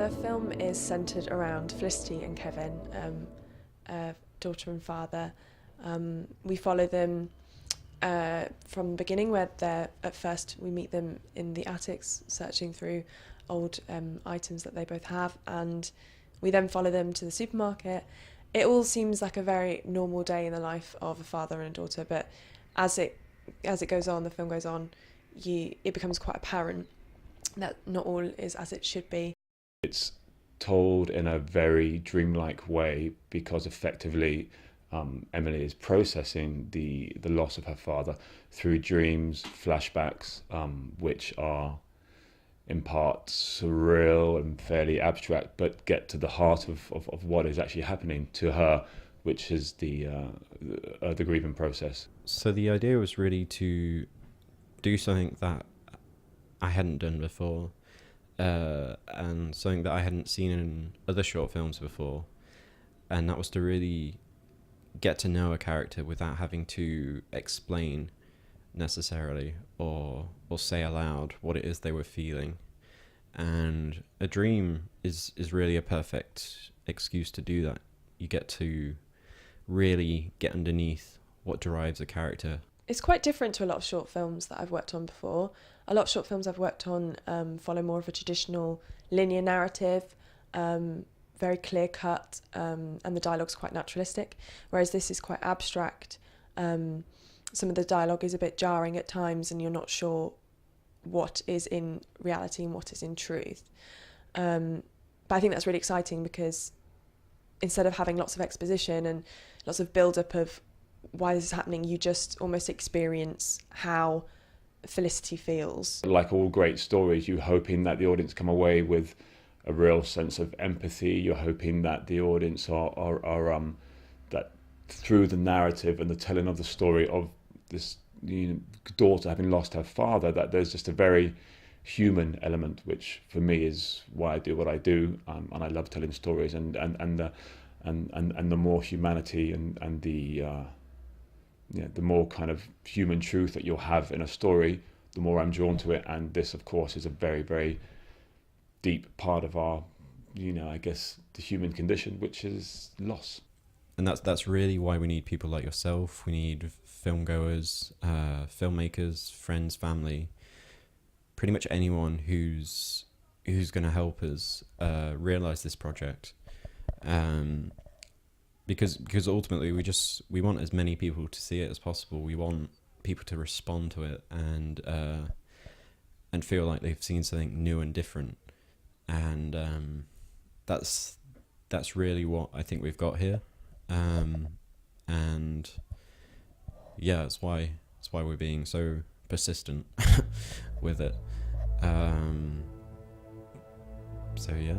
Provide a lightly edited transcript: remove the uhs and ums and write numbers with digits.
The film is centred around Felicity and Kevin, daughter and father. We follow them from the beginning, where at first we meet them in the attics searching through old items that they both have, and we then follow them to the supermarket. It all seems like a very normal day in the life of a father and a daughter, but as it goes on, the film goes on, it becomes quite apparent that not all is as it should be. It's told in a very dreamlike way because effectively Emily is processing the loss of her father through dreams, flashbacks, which are in part surreal and fairly abstract, but get to the heart of what is actually happening to her, which is the grieving process. So the idea was really to do something that I hadn't done before, and something that I hadn't seen in other short films before, and that was to really get to know a character without having to explain necessarily or say aloud what it is they were feeling. And a dream is really a perfect excuse to do that. You get to really get underneath what drives a character. It's quite different to a lot of short films that I've worked on before. A lot of short films I've worked on follow more of a traditional linear narrative, very clear cut, and the dialogue's quite naturalistic, whereas this is quite abstract. Some of the dialogue is a bit jarring at times, and you're not sure what is in reality and what is in truth. But I think that's really exciting, because instead of having lots of exposition and lots of build-up of why this is happening, you just almost experience how Felicity feels. Like all great stories, you're hoping that the audience come away with a real sense of empathy. You're hoping that the audience are that through the narrative and the telling of the story of this daughter having lost her father, that there's just a very human element, which for me is why I do what I do, and I love telling stories, and the more humanity and the more kind of human truth that you'll have in a story, the more I'm drawn to it. And this, of course, is a very, very deep part of our, I guess, the human condition, which is loss. And that's really why we need people like yourself. We need film goers, filmmakers, friends, family, pretty much anyone who's going to help us realize this project. Because ultimately we want as many people to see it as possible. We want people to respond to it and feel like they've seen something new and different. And that's really what I think we've got here. And yeah, that's why we're being so persistent with it. So yeah.